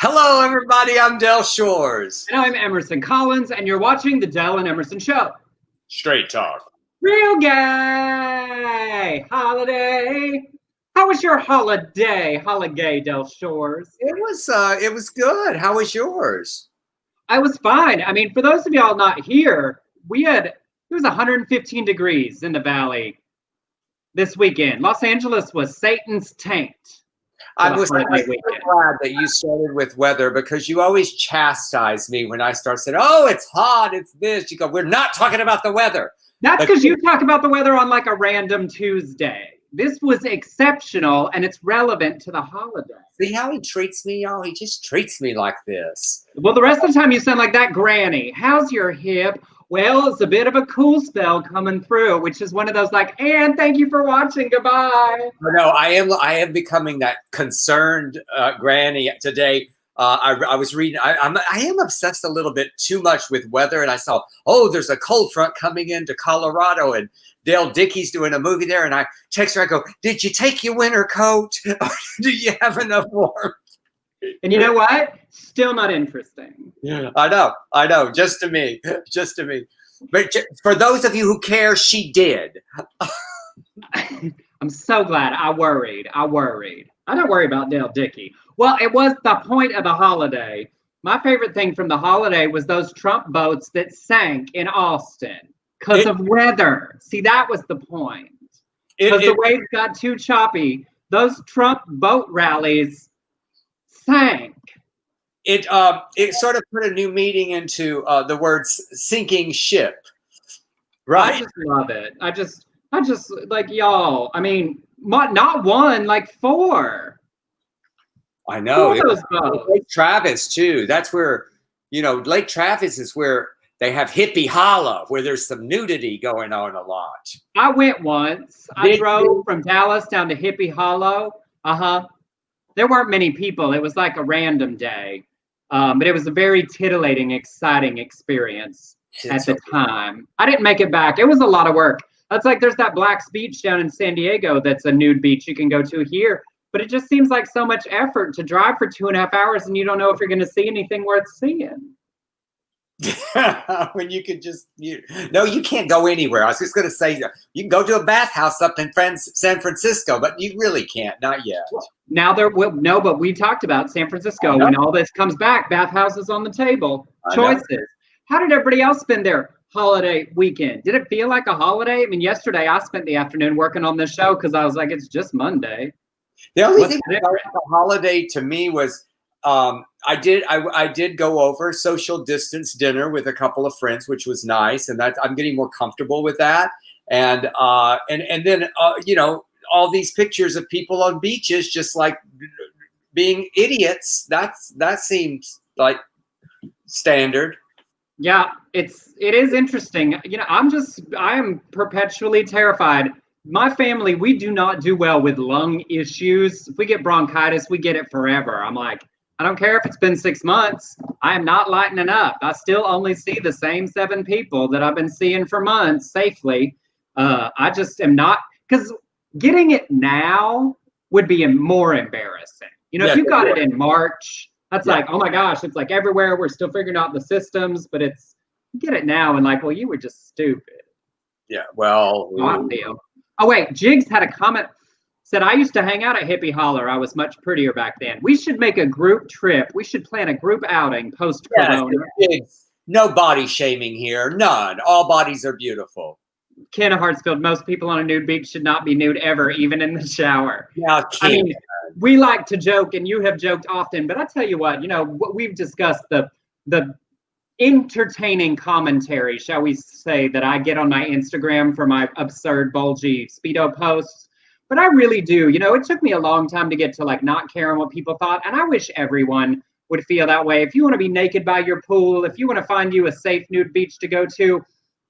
Hello, everybody. I'm Del Shores. And I'm Emerson Collins, and you're watching The Del and Emerson Show. Straight talk. Real gay holiday. How was your holiday, Del Shores? It was good. How was yours? I was fine. I mean, for those of y'all not here, it was 115 degrees in the valley this weekend. Los Angeles was Satan's taint. I was so glad that you started with weather, because you always chastise me when I start saying, oh, it's hot, it's this. You go, we're not talking about the weather. That's because you talk about the weather on like a random Tuesday. This was exceptional, and it's relevant to the holiday. See how he treats me, y'all? He just treats me like this. Well, the rest of the time you sound like that granny. How's your hip? Well, it's a bit of a cool spell coming through, which is one of those like, and thank you for watching, goodbye. No, I am becoming that concerned granny today. I was reading, I am obsessed a little bit too much with weather, and I saw, oh, there's a cold front coming into Colorado, and Dale Dickey's doing a movie there, and I text her, I go, did you take your winter coat? Do you have enough warmth? And you know what? Still not interesting. Yeah, I know. Just to me. But for those of you who care, she did. I'm so glad. I worried. I don't worry about Dale Dickey. Well, it was the point of the holiday. My favorite thing from the holiday was those Trump boats that sank in Austin because of weather. See, that was the point. Because the waves got too choppy. Those Trump boat rallies sank. It sort of put a new meaning into the words sinking ship, right? I just love it. I just like, y'all. I mean, not one, like four. I know. Lake Travis too. That's where, Lake Travis is where they have Hippie Hollow, where there's some nudity going on a lot. I went once. I drove from Dallas down to Hippie Hollow. There weren't many people. It was like a random day. But it was a very titillating, exciting experience at the time. I didn't make it back. It was a lot of work. That's like there's that Black's Beach down in San Diego that's a nude beach you can go to here. But it just seems like so much effort to drive for 2.5 hours and you don't know if you're going to see anything worth seeing. When you could just, no, you can't go anywhere. I was just going to say, you can go to a bathhouse up in San Francisco, but you really can't, not yet. Now no, but we talked about San Francisco. When all this comes back, bathhouses on the table, choices. How did everybody else spend their holiday weekend? Did it feel like a holiday? I mean, yesterday I spent the afternoon working on this show because I was like, it's just Monday. The only thing that felt like a holiday to me was I did go over social distance dinner with a couple of friends, which was nice, and I'm getting more comfortable with that. And then all these pictures of people on beaches just like being idiots. That seems like standard. Yeah, it is interesting. I am perpetually terrified. My family, we do not do well with lung issues. If we get bronchitis, we get it forever. I'm like, I don't care if it's been 6 months. I am not lightening up. I still only see the same 7 people that I've been seeing for months safely. I just am not, because getting it now would be more embarrassing. If you got it in March, that's like, oh my gosh, it's like everywhere. We're still figuring out the systems, but get it now and like, well, you were just stupid. Yeah, well. I feel. Oh, wait, Jigs had a comment, said, I used to hang out at Hippie Holler. I was much prettier back then. We should make a group trip. We should plan a group outing post-corona. Yes, no body shaming here. None. All bodies are beautiful. Ken Hartsfield, most people on a nude beach should not be nude ever, even in the shower. Yeah, I mean, we like to joke, and you have joked often, but I tell you what, we've discussed the entertaining commentary, shall we say, that I get on my Instagram for my absurd, bulgy Speedo posts. But I really do. It took me a long time to get to like not caring what people thought. And I wish everyone would feel that way. If you want to be naked by your pool, if you want to find you a safe nude beach to go to,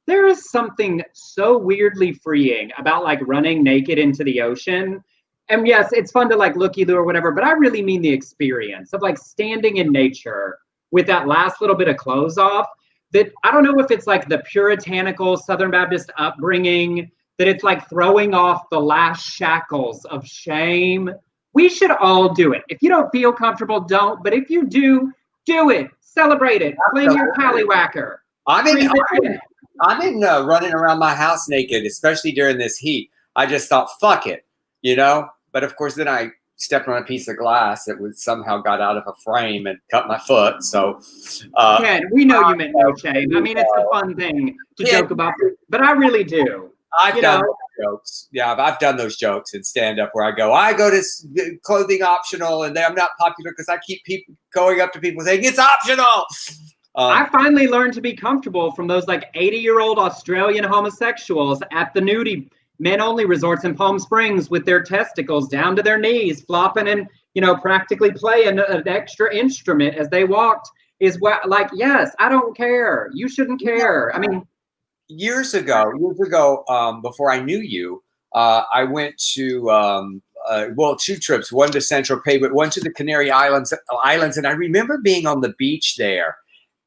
there is something so weirdly freeing about like running naked into the ocean. And yes, it's fun to like looky-loo or whatever, but I really mean the experience of like standing in nature with that last little bit of clothes off. That I don't know if it's like the puritanical Southern Baptist upbringing, that it's like throwing off the last shackles of shame We should all do it. If you don't feel comfortable, don't. But if you do, do it. Celebrate it. Blame your pallywhacker. I'm in running around my house naked, especially during this heat. I just thought, fuck it, you know? But of course, then I stepped on a piece of glass that was somehow got out of a frame and cut my foot. So, Ken, we know you meant no shame. I mean, it's a fun thing to joke about, but I really do. I've done those jokes. Yeah, I've done those jokes in stand-up where I go to clothing optional, and I'm not popular because I keep people going up to people saying it's optional. I finally learned to be comfortable from those like 80-year-old Australian homosexuals at the nudie men-only resorts in Palm Springs with their testicles down to their knees, flopping and, you know, practically playing an extra instrument as they walked. Is what, like, yes, I don't care. You shouldn't care. I mean, years ago, before I knew you, I went to 2 trips. One to Central Pay, but one to the Canary Islands, and I remember being on the beach there.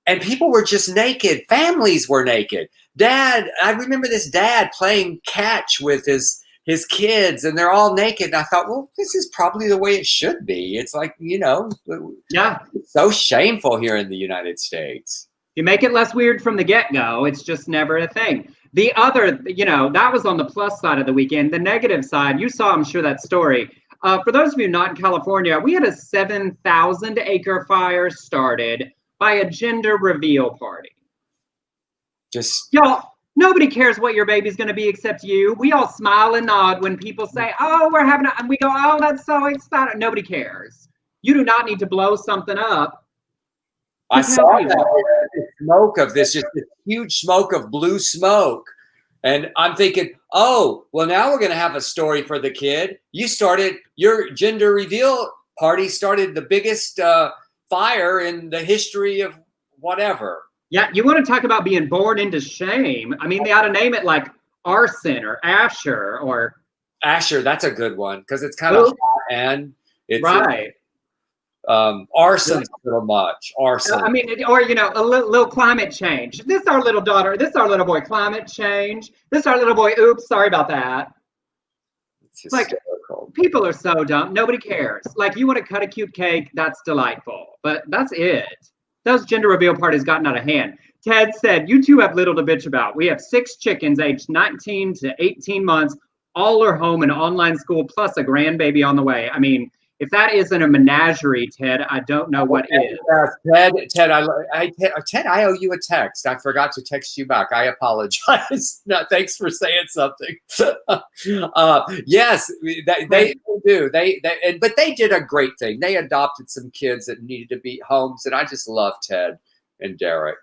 And people were just naked. Families were naked. I remember this dad playing catch with his kids, and they're all naked. And I thought, well, this is probably the way it should be. It's like, you know, yeah, it's so shameful here in the United States. You make it less weird from the get-go. It's just never a thing. The other, you know, that was on the plus side of the weekend. The negative side, you saw, I'm sure, that story. For those of you not in California, we had a 7,000-acre fire started by a gender reveal party. Just y'all, nobody cares what your baby's going to be except you. We all smile and nod when people say, oh, we're having and we go, oh, that's so exciting. Nobody cares. You do not need to blow something up. I saw that smoke of this, just this huge smoke of blue smoke. And I'm thinking, oh, well, now we're going to have a story for the kid. You started, your gender reveal party started the biggest fire in the history of whatever. Yeah, you want to talk about being born into shame. I mean, they ought to name it like Arson or Asher or... Asher, that's a good one, because it's kind of hot and it's... Right. Arson's a little much. Arson. I mean, or, you know, a little climate change. This our little daughter. This our little boy. Climate change. This our little boy. Oops, sorry about that. It's like, people are so dumb. Nobody cares. Like, you want to cut a cute cake, that's delightful. But that's it. Those gender reveal parties gotten out of hand. Ted said, you two have little to bitch about. We have 6 chickens aged 19 to 18 months. All are home in online school, plus a grandbaby on the way. I mean, if that isn't a menagerie, Ted, I don't know what is. Ted, I owe you a text. I forgot to text you back. I apologize. No, thanks for saying something. Yes, they do. But they did a great thing. They adopted some kids that needed to be homes, and I just love Ted and Derek.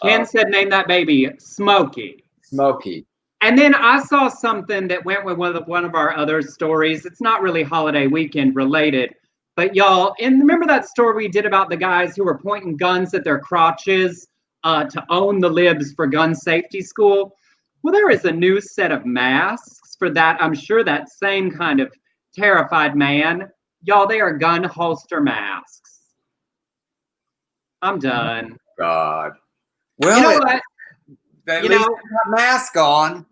Ken said, name that baby Smokey. Smokey. And then I saw something that went with one of our other stories. It's not really holiday weekend related, but y'all, and remember that story we did about the guys who were pointing guns at their crotches to own the libs for gun safety school? Well, there is a new set of masks for that. I'm sure that same kind of terrified man. Y'all, they are gun holster masks. I'm done. God. Well, you know what? At least have a mask on.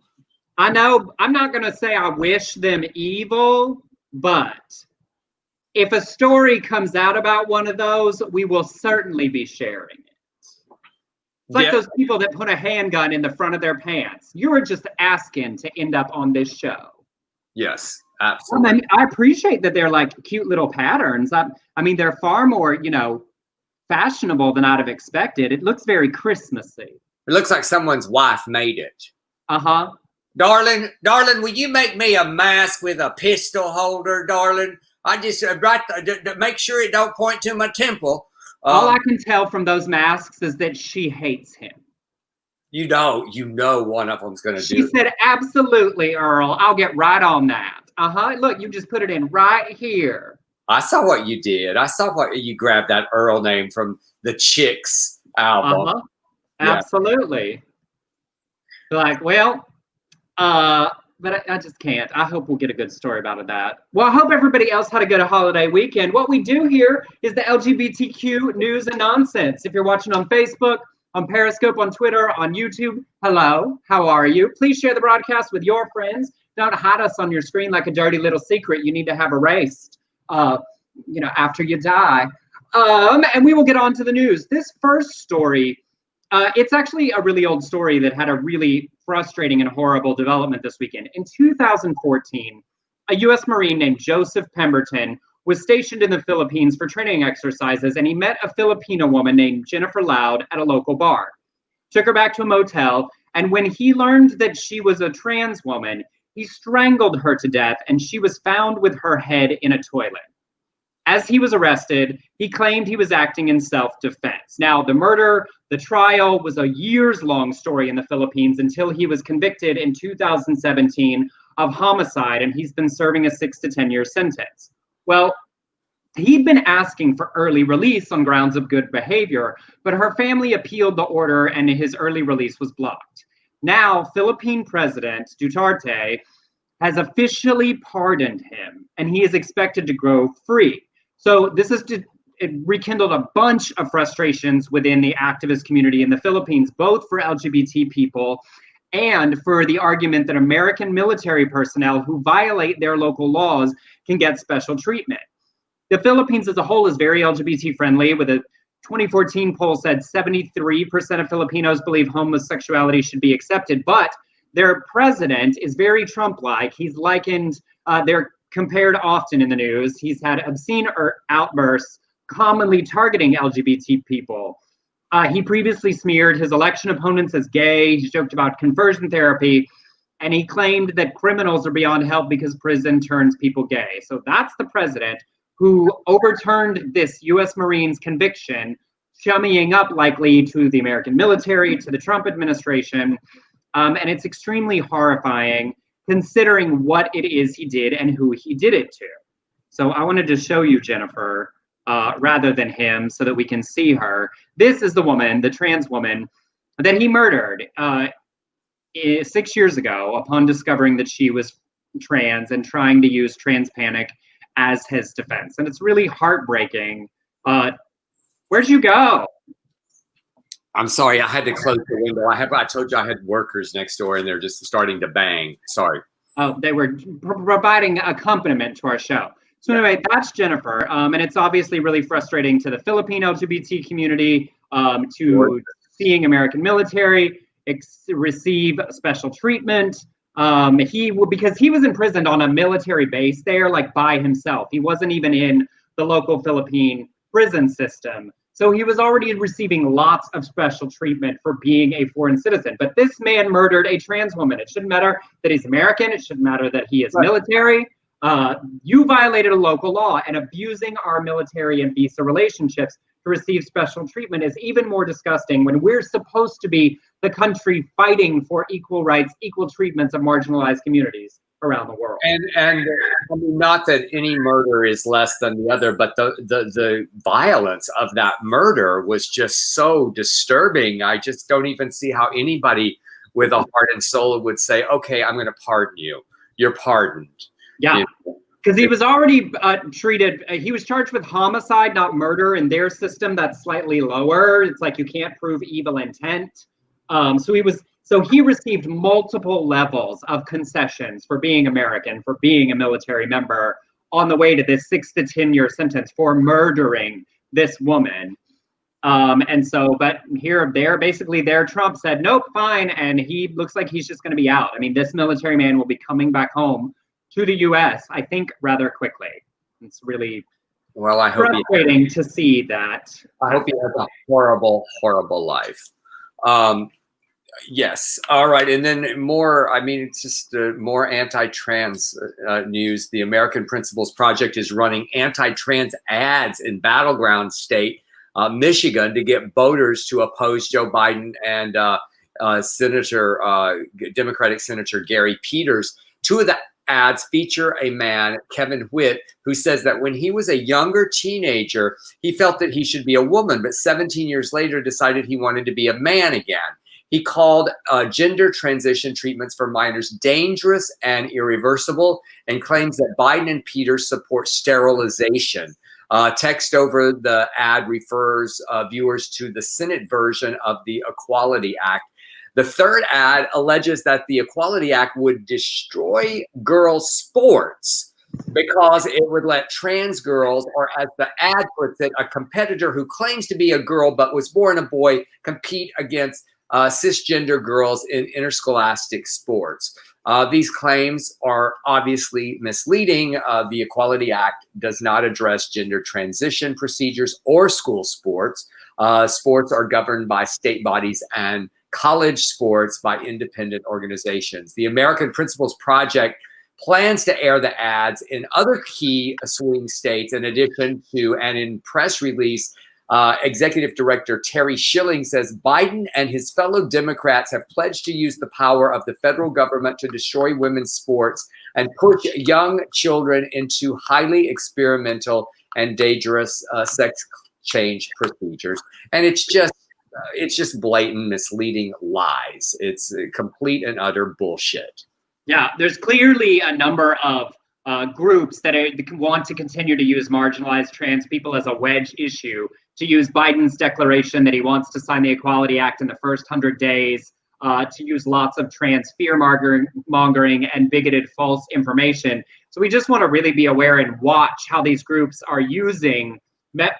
I know, I'm not going to say I wish them evil, but if a story comes out about one of those, we will certainly be sharing it. It's like those people that put a handgun in the front of their pants. You were just asking to end up on this show. Yes, absolutely. I mean, I appreciate that they're like cute little patterns. I mean, they're far more, you know, fashionable than I'd have expected. It looks very Christmassy. It looks like someone's wife made it. Uh-huh. Darling, will you make me a mask with a pistol holder, darling? I just make sure it don't point to my temple. All I can tell from those masks is that she hates him. You know one of them's going to do it. She said, absolutely, Earl. I'll get right on that. Uh-huh. Look, you just put it in right here. I saw what you did. I saw what you grabbed that Earl name from the Chicks album. Uh-huh. Absolutely. Yeah. Like, well, but I just can't. I hope we'll get a good story about that. Well, I hope everybody else had a good holiday weekend. What we do here is the LGBTQ news and nonsense. If you're watching on Facebook, on Periscope, on Twitter, on YouTube, hello, how are you? Please share the broadcast with your friends. Don't hide us on your screen like a dirty little secret you need to have erased. after you die. And we will get on to the news. This first story, it's actually a really old story that had a really frustrating and horrible development this weekend. In 2014, a U.S. Marine named Joseph Pemberton was stationed in the Philippines for training exercises, and he met a Filipino woman named Jennifer Loud at a local bar. Took her back to a motel, and when he learned that she was a trans woman, he strangled her to death, and she was found with her head in a toilet. As he was arrested, he claimed he was acting in self-defense. Now, the murder, the trial was a years-long story in the Philippines until he was convicted in 2017 of homicide, and he's been serving a 6 to 10 year sentence. Well, he'd been asking for early release on grounds of good behavior, but her family appealed the order and his early release was blocked. Now, Philippine President Duterte has officially pardoned him, and he is expected to go free. So this has rekindled a bunch of frustrations within the activist community in the Philippines, both for LGBT people and for the argument that American military personnel who violate their local laws can get special treatment. The Philippines as a whole is very LGBT friendly, with a 2014 poll said 73% of Filipinos believe homosexuality should be accepted, but their president is very Trump-like. He's likened, they're compared often in the news. He's had obscene outbursts commonly targeting LGBT people. He previously smeared his election opponents as gay. He joked about conversion therapy, and he claimed that criminals are beyond help because prison turns people gay. So that's the president who overturned this U.S. Marines conviction, chummying up likely to the American military, to the Trump administration. And it's extremely horrifying considering what it is he did and who he did it to. So I wanted to show you Jennifer rather than him so that we can see her. This is the woman, the trans woman, that he murdered 6 years ago upon discovering that she was trans and trying to use trans panic as his defense. And it's really heartbreaking. Where'd you go? I'm sorry, I had to close the window. I told you I had workers next door and they're just starting to bang. Sorry. Oh, they were providing accompaniment to our show. So anyway, that's Jennifer. And it's obviously really frustrating to the Philippine LGBT community, to seeing American military receive special treatment. Because he was imprisoned on a military base there, like by himself. He wasn't even in the local Philippine prison system. So he was already receiving lots of special treatment for being a foreign citizen. But this man murdered a trans woman. It shouldn't matter that he's American. It shouldn't matter that he is military. You violated a local law, and abusing our military and visa relationships to receive special treatment is even more disgusting when we're supposed to be the country fighting for equal rights, equal treatments of marginalized communities around the world. And I mean, not that any murder is less than the other, but the violence of that murder was just so disturbing. I just don't even see how anybody with a heart and soul would say, okay, I'm going to pardon you. You're pardoned. Yeah, because he was already treated, he was charged with homicide, not murder. In their system, that's slightly lower. It's like you can't prove evil intent. So he received multiple levels of concessions for being American, for being a military member, on the way to this 6 to 10 year sentence for murdering this woman. But basically Trump said, nope, fine. And he looks like he's just going to be out. I mean, this military man will be coming back home to the US, I think, rather quickly. It's really frustrating to see that. I hope he has a horrible, horrible life. Yes. All right. And then more, I mean, it's just more anti-trans news. The American Principles Project is running anti-trans ads in battleground state, Michigan, to get voters to oppose Joe Biden and Democratic Senator Gary Peters. Two of the ads feature a man, Kevin Witt, who says that when he was a younger teenager, he felt that he should be a woman, but 17 years later decided he wanted to be a man again. He called gender transition treatments for minors dangerous and irreversible, and claims that Biden and Peters support sterilization. Text over the ad refers viewers to the Senate version of the Equality Act. The third ad alleges that the Equality Act would destroy girls' sports. because it would let trans girls, or as the ad puts it, a competitor who claims to be a girl but was born a boy, compete against cisgender girls in interscholastic sports. These claims are obviously misleading. The Equality Act does not address gender transition procedures or school sports. Sports are governed by state bodies, and college sports by independent organizations. The American Principles Project plans to air the ads in other key swing states in addition to, and in press release, Executive Director Terry Schilling says Biden and his fellow Democrats have pledged to use the power of the federal government to destroy women's sports and push young children into highly experimental and dangerous sex change procedures. And it's just blatant, misleading lies. It's complete and utter bullshit. Yeah, there's clearly a number of groups that want to continue to use marginalized trans people as a wedge issue, to use Biden's declaration that he wants to sign the Equality Act in the first 100 days, to use lots of trans fear-mongering and bigoted false information. So we just want to really be aware and watch how these groups are using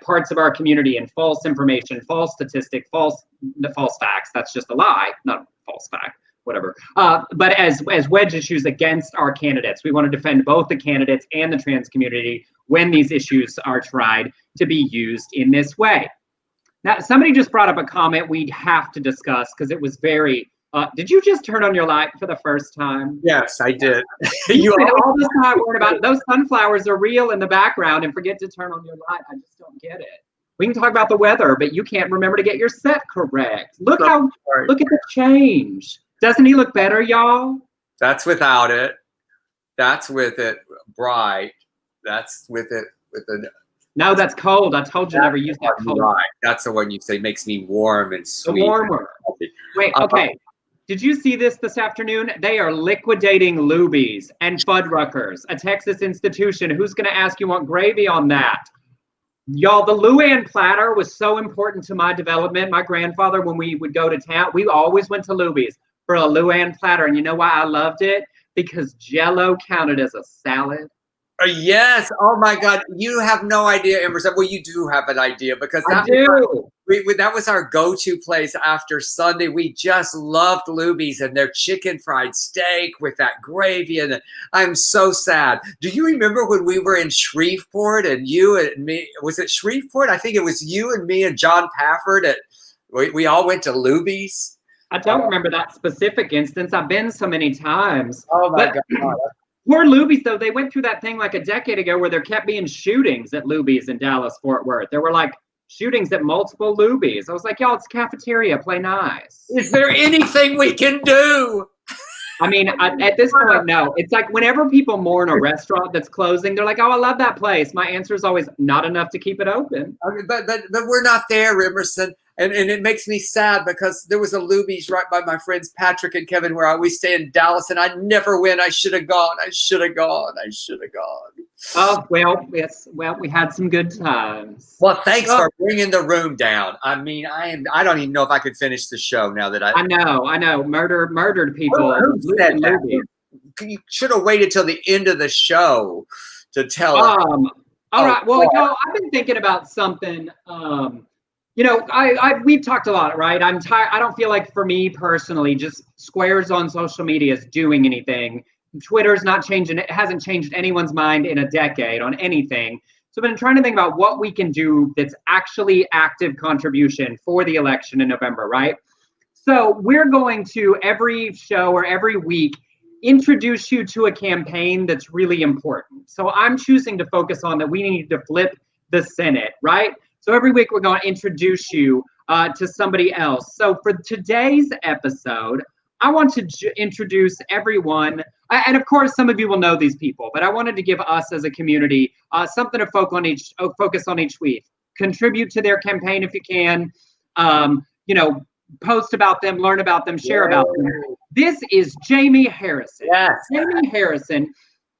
parts of our community and false information, false statistic, false facts. That's just a lie, not a false fact. Whatever. But as wedge issues against our candidates, we want to defend both the candidates and the trans community when these issues are tried to be used in this way. Now, somebody just brought up a comment we have to discuss because it was very. Did you just turn on your light for the first time? Yes, I did. You spent all this time worried about those sunflowers are real in the background and forget to turn on your light. I just don't get it. We can talk about the weather, but you can't remember to get your set correct. Look at the change. Doesn't he look better, y'all? That's without it. That's with it bright. That's with it with the. No, that's cold. I told you never use that cold. Right. That's the one you say makes me warm and sweet. The warmer. Wait, okay. Did you see this afternoon? They are liquidating Lubys and Fuddruckers, a Texas institution. Who's going to ask you want gravy on that? Y'all, the Luann platter was so important to my development. My grandfather, when we would go to town, we always went to Lubys for a Luann platter. And you know why I loved it? Because Jell-O counted as a salad. Yes. Oh my God. You have no idea, Emerson. Well, you do have an idea because that was our go-to place after Sunday. We just loved Lubys and their chicken fried steak with that gravy. And I'm so sad. Do you remember when we were in Shreveport and you and me? Was it Shreveport? I think it was you and me and John Pafford. We all went to Lubys. I don't remember that specific instance. I've been so many times. Oh my God. Poor Lubys, though, they went through that thing like a decade ago where there kept being shootings at Lubys in Dallas, Fort Worth. There were like shootings at multiple Lubys. I was like, y'all, it's cafeteria, play nice. Is there anything we can do? I mean, at this point, no. It's like whenever people mourn a restaurant that's closing, they're like, oh, I love that place. My answer is always not enough to keep it open. I mean, but we're not there, Emerson. And it makes me sad because there was a Lubys right by my friends Patrick and Kevin where we stay in Dallas, and I never went. I should have gone. Oh, well, yes. Well, we had some good times. Well, thanks for bringing the room down. I mean, I don't even know if I could finish the show now that I know. Murdered people. Who said that? You should have waited till the end of the show to tell us. All right. Well, I've been thinking about something. We've talked a lot, right? I'm tired. I don't feel like, for me personally, just squares on social media is doing anything. Twitter's not changing. It hasn't changed anyone's mind in a decade on anything. So I've been trying to think about what we can do that's actually active contribution for the election in November, right? So we're going to, every show or every week, introduce you to a campaign that's really important. So I'm choosing to focus on that we need to flip the Senate, right? So every week we're going to introduce you to somebody else. So for today's episode, I want to introduce everyone. And of course, some of you will know these people, but I wanted to give us as a community something to focus on each week. Contribute to their campaign if you can. Post about them, learn about them, share about them. This is Jamie Harrison. Yes. Jamie Harrison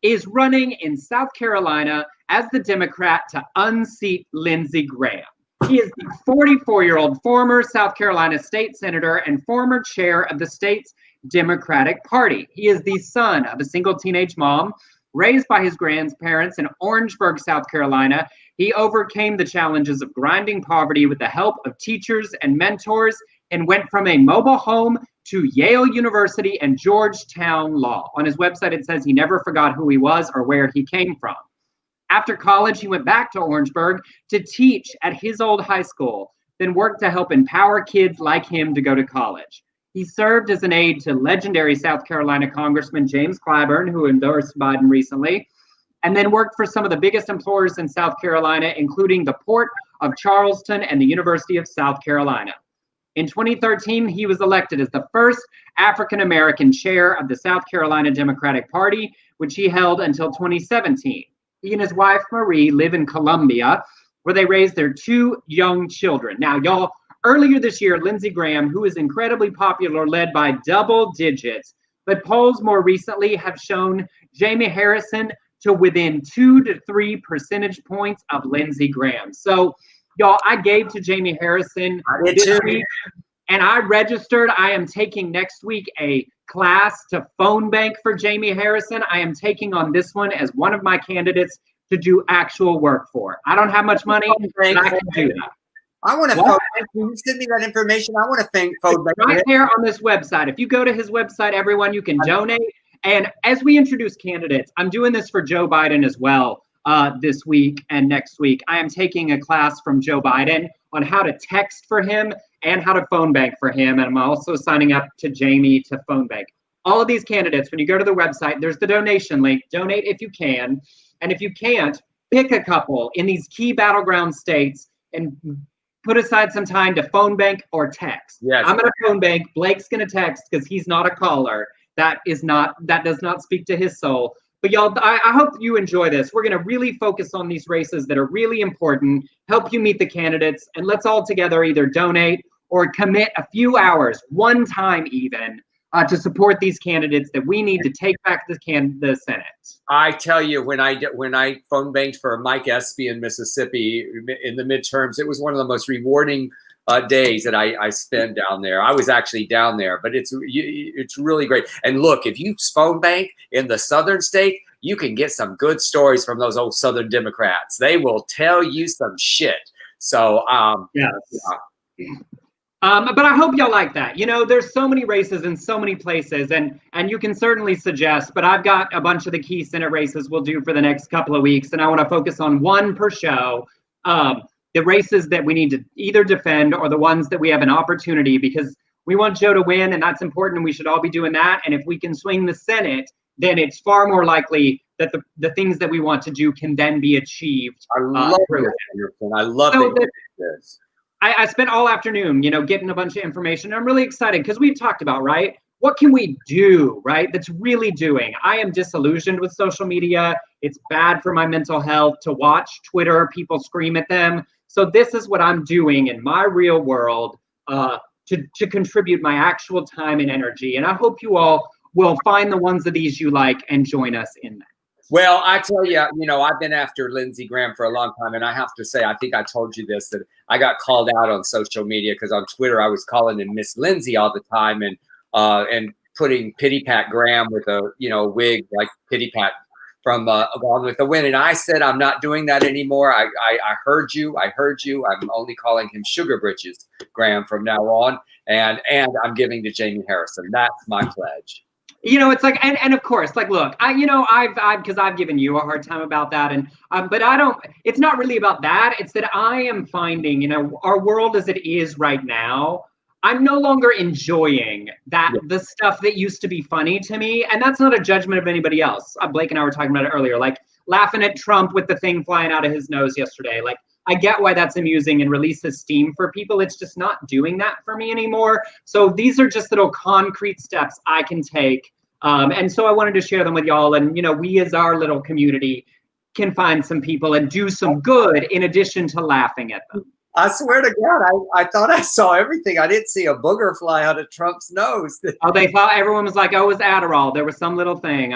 is running in South Carolina as the Democrat to unseat Lindsey Graham. He is the 44-year-old former South Carolina state senator and former chair of the state's Democratic Party. He is the son of a single teenage mom Raised by his grandparents in Orangeburg, South Carolina, he overcame the challenges of grinding poverty with the help of teachers and mentors and went from a mobile home to Yale University and Georgetown Law. On his website, it says he never forgot who he was or where he came from. After college, he went back to Orangeburg to teach at his old high school, then worked to help empower kids like him to go to college. He served as an aide to legendary South Carolina Congressman James Clyburn, who endorsed Biden recently, and then worked for some of the biggest employers in South Carolina, including the Port of Charleston and the University of South Carolina. In 2013, he was elected as the first African-American chair of the South Carolina Democratic Party, which he held until 2017. He and his wife, Marie, live in Columbia, where they raised their 2 young children. Now, y'all, earlier this year, Lindsey Graham, who is incredibly popular, led by double digits, but polls more recently have shown Jamie Harrison to within 2 to 3 percentage points of Lindsey Graham. So, y'all, I gave to Jamie Harrison this week, and I registered. I am taking next week a class to phone bank for Jamie Harrison. I am taking on this one as one of my candidates to do actual work for. I don't have much money, but I can do that. I want to phone bank. Can you send me that information? I want to phone bank. Right there on this website. If you go to his website, everyone, you can donate. And as we introduce candidates, I'm doing this for Joe Biden as well this week and next week. I am taking a class from Joe Biden on how to text for him and how to phone bank for him. And I'm also signing up to Jamie to phone bank. All of these candidates, when you go to the website, there's the donation link. Donate if you can. And if you can't, pick a couple in these key battleground states and put aside some time to phone bank or text. Yes. I'm going to phone bank. Blake's going to text because he's not a caller. That does not speak to his soul. But y'all, I hope you enjoy this. We're going to really focus on these races that are really important, help you meet the candidates, and let's all together either donate or commit a few hours, one time even, to support these candidates that we need to take back the Senate. I tell you, when I phone banked for Mike Espy in Mississippi in the midterms, it was one of the most rewarding days that I spend down there. I was actually down there, but it's really great. And look, if you phone bank in the southern state, you can get some good stories from those old Southern Democrats. They will tell you some shit. So yes. But I hope y'all like that. You know, there's so many races in so many places, and you can certainly suggest, but I've got a bunch of the key Senate races we'll do for the next couple of weeks, and I want to focus on one per show. The races that we need to either defend or the ones that we have an opportunity, because we want Joe to win, and that's important, and we should all be doing that. And if we can swing the Senate, then it's far more likely that the things that we want to do can then be achieved. I love it, Emerson. I love this. I spent all afternoon, getting a bunch of information. I'm really excited because we've talked about, right? What can we do, right? That's really doing. I am disillusioned with social media. It's bad for my mental health to watch Twitter, people scream at them. So this is what I'm doing in my real world to contribute my actual time and energy. And I hope you all will find the ones of these you like and join us in that. Well, I tell you, I've been after Lindsey Graham for a long time, and I have to say, I think I told you this, that I got called out on social media because on Twitter I was calling him Miss Lindsay all the time and putting Pity Pat Graham with a wig like Pity Pat from Gone with the Wind, and I said I'm not doing that anymore. I heard you. I'm only calling him Sugar Britches Graham from now on, and I'm giving to Jamie Harrison. That's my pledge. It's like, and of course, like, look, I've given you a hard time about that, and but it's not really about that. It's that I am finding, our world as it is right now, I'm no longer enjoying the stuff that used to be funny to me, and that's not a judgment of anybody else. Blake and I were talking about it earlier, like laughing at Trump with the thing flying out of his nose yesterday. Like, I get why that's amusing and releases steam for people. It's just not doing that for me anymore. So these are just little concrete steps I can take. And so I wanted to share them with y'all. And, we as our little community can find some people and do some good in addition to laughing at them. I swear to God, I thought I saw everything. I didn't see a booger fly out of Trump's nose. Oh, they thought everyone was like, oh, it was Adderall. There was some little thing.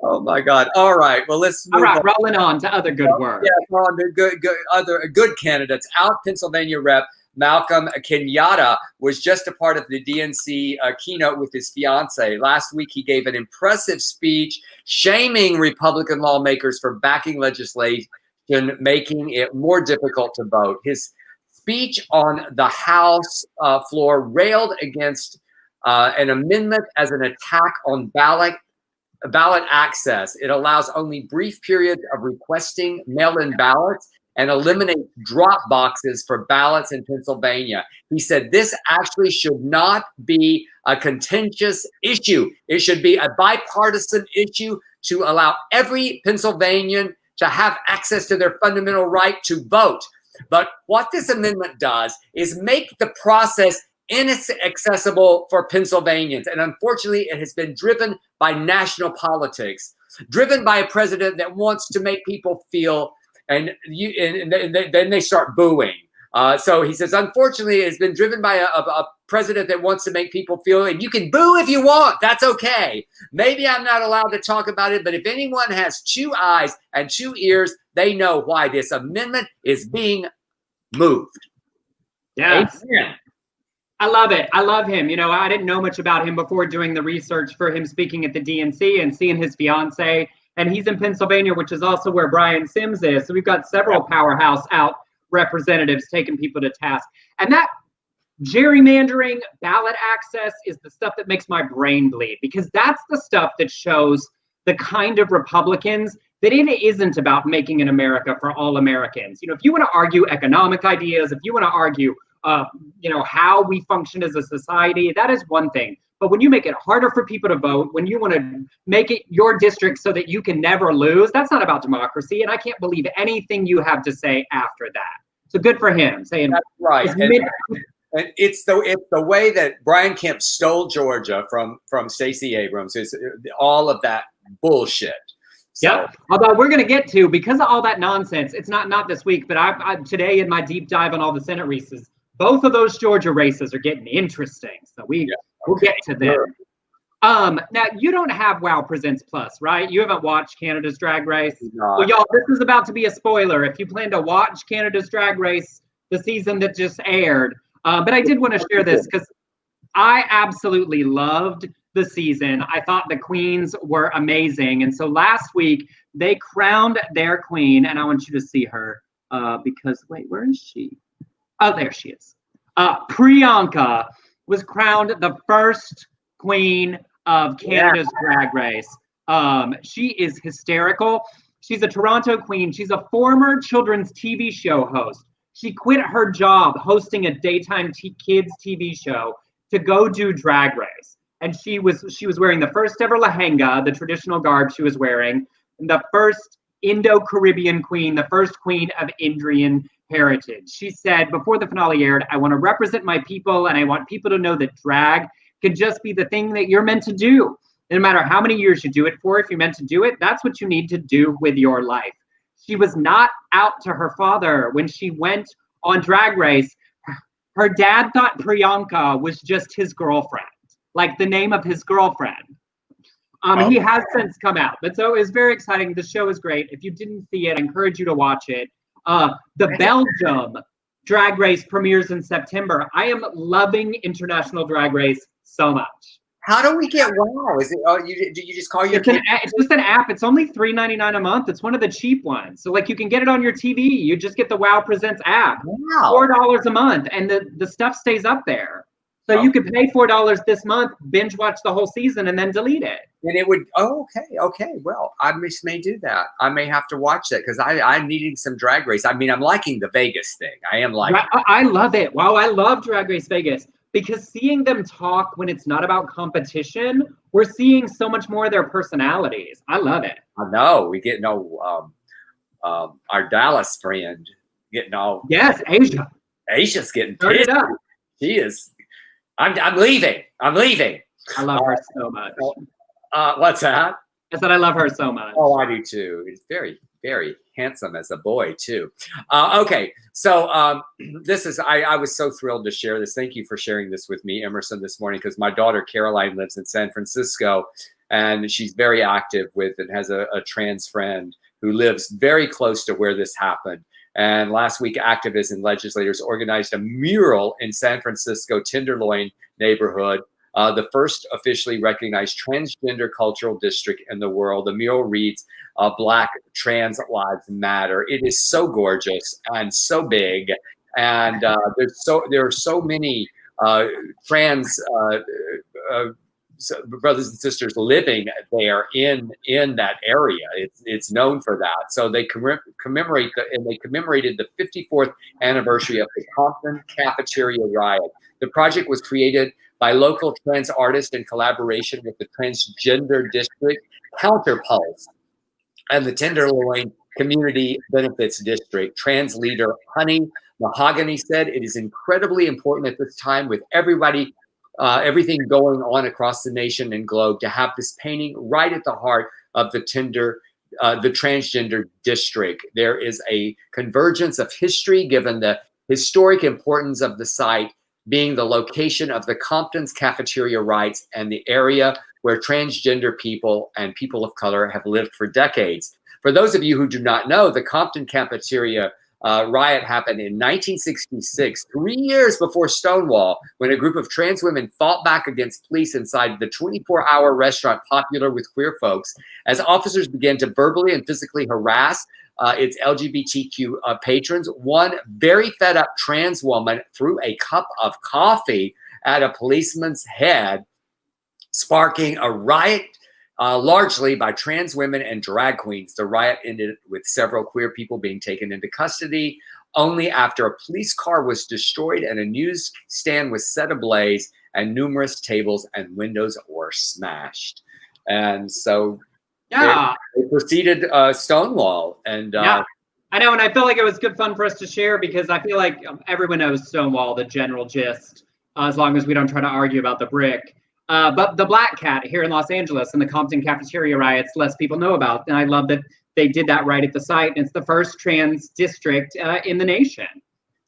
Oh my God! All right, well, let's move on. Rolling on to other good work. Yeah, on to good candidates. Out Pennsylvania Rep Malcolm Kenyatta was just a part of the DNC keynote with his fiance. Last week, he gave an impressive speech shaming Republican lawmakers for backing legislation making it more difficult to vote. His speech on the House floor railed against an amendment as an attack on ballot access. It allows only brief periods of requesting mail-in ballots and eliminates drop boxes for ballots in Pennsylvania. He said this actually should not be a contentious issue. It should be a bipartisan issue to allow every Pennsylvanian to have access to their fundamental right to vote. But what this amendment does is make the process inaccessible for Pennsylvanians. And unfortunately, it has been driven by national politics, driven by a president that wants to make people feel, and then they start booing. So he says, unfortunately, it's been driven by a president that wants to make people feel, and you can boo if you want, that's okay. Maybe I'm not allowed to talk about it, but if anyone has 2 eyes and 2 ears, they know why this amendment is being moved. Yes. Amen. I love it. I love him. You know, I didn't know much about him before doing the research for him speaking at the DNC and seeing his fiance. And he's in Pennsylvania, which is also where Brian Sims is. So we've got several powerhouse out representatives taking people to task. And that gerrymandering, ballot access is the stuff that makes my brain bleed, because that's the stuff that shows the kind of Republicans that it isn't about making an America for all Americans. You know, if you want to argue economic ideas, if you want to argue you know, how we function as a society, that is one thing. But when you make it harder for people to vote, when you want to make it your district so that you can never lose, that's not about democracy. And I can't believe anything you have to say after that. So good for him saying that's right. And it's the way that Brian Kemp stole Georgia from Stacey Abrams is all of that bullshit. So. Yep. Although we're going to get to, because of all that nonsense, it's not this week, but I today in my deep dive on all the Senate races, both of those Georgia races are getting interesting. So we'll get to them. Sure. Now you don't have WoW Presents Plus, right? You haven't watched Canada's Drag Race. No. Well, y'all, this is about to be a spoiler. If you plan to watch Canada's Drag Race, the season that just aired, but I did want to share this because I absolutely loved the season. I thought the queens were amazing. And so last week they crowned their queen, and I want you to see her because, wait, where is she? Oh, there she is. Priyanka was crowned the first queen of Canada's Drag Race. She is hysterical. She's a Toronto queen. She's a former children's TV show host. She quit her job hosting a daytime kids TV show to go do Drag Race. And she was wearing the first ever lehenga, the traditional garb she was wearing, and the first Indo-Caribbean queen, the first queen of Indian heritage. She said, before the finale aired, I want to represent my people, and I want people to know that drag can just be the thing that you're meant to do. No matter how many years you do it for, if you're meant to do it, that's what you need to do with your life. She was not out to her father when she went on Drag Race. Her dad thought Priyanka was just his girlfriend, like the name of his girlfriend. He has since come out, but so it's very exciting. The show is great. If you didn't see it, I encourage you to watch it. The Belgium Drag Race premieres in September. I am loving International Drag Race so much. How do we get WoW? Is it? Do you just call your? It's just an app. It's only $3.99 a month. It's one of the cheap ones. So like you can get it on your TV. You just get the WoW Presents app. Wow. $4 a month, and the stuff stays up there. So you could pay $4 this month, binge watch the whole season, and then delete it. And it would. Oh, okay. Well, I may do that. I may have to watch that because I'm needing some Drag Race. I mean, I'm liking the Vegas thing. I am liking. I love it. Wow, I love Drag Race Vegas because seeing them talk when it's not about competition, we're seeing so much more of their personalities. I love it. I know. We get our Dallas friend getting all. Yes, Asia. Asia's getting pissed. She is. I'm leaving. I love her so much. What's that? I said I love her so much. Oh, I do too. He's very, very handsome as a boy too. Okay, so this is I was so thrilled to share this. Thank you for sharing this with me, Emerson, this morning, because my daughter Caroline lives in San Francisco, and she's very active with and has a trans friend who lives very close to where this happened. And last week, activists and legislators organized a mural in San Francisco Tenderloin neighborhood, the first officially recognized transgender cultural district in the world. The mural reads, Black Trans Lives Matter. It is so gorgeous and so big. And there are so many trans brothers and sisters living there in that area. It's known for that. So they commemorated the 54th anniversary of the Coffin Cafeteria riot. The project was created by local trans artists in collaboration with the Transgender District Counterpulse and the Tenderloin Community Benefits District. Trans leader Honey Mahogany said, "It is incredibly important at this time with everything going on across the nation and globe to have this painting right at the heart of the transgender district. There is a convergence of history given the historic importance of the site being the location of the Compton's cafeteria rights and the area where transgender people and people of color have lived for decades." For those of you who do not know, the Compton cafeteria riot happened in 1966, 3 years before Stonewall, when a group of trans women fought back against police inside the 24-hour restaurant popular with queer folks. As officers began to verbally and physically harass its LGBTQ patrons, one very fed up trans woman threw a cup of coffee at a policeman's head, sparking a riot largely by trans women and drag queens. The riot ended with several queer people being taken into custody only after a police car was destroyed and a newsstand was set ablaze and numerous tables and windows were smashed. And so they proceeded Stonewall. And I know, and I feel like it was good fun for us to share because I feel like everyone knows Stonewall, the general gist, as long as we don't try to argue about the brick. But the Black Cat here in Los Angeles and the Compton cafeteria riots, less people know about. And I love that they did that right at the site. And it's the first trans district in the nation.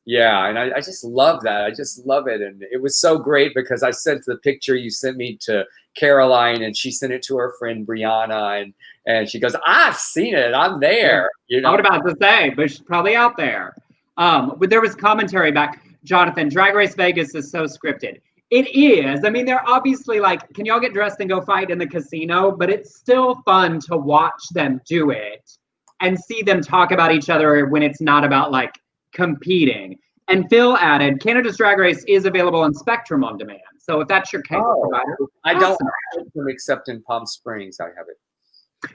Yeah, and I just love that. I just love it. And it was so great because I sent the picture you sent me to Caroline and she sent it to her friend Brianna. And she goes, "I've seen it. I'm there." You know? I was about to say, but she's probably out there. But there was commentary back. Jonathan, Drag Race Vegas is so scripted. It is. I mean, they're obviously like, can y'all get dressed and go fight in the casino? But it's still fun to watch them do it and see them talk about each other when it's not about like competing. And Phil added, Canada's Drag Race is available on Spectrum on demand. So if that's your cable provider, I don't have them except in Palm Springs. I have it.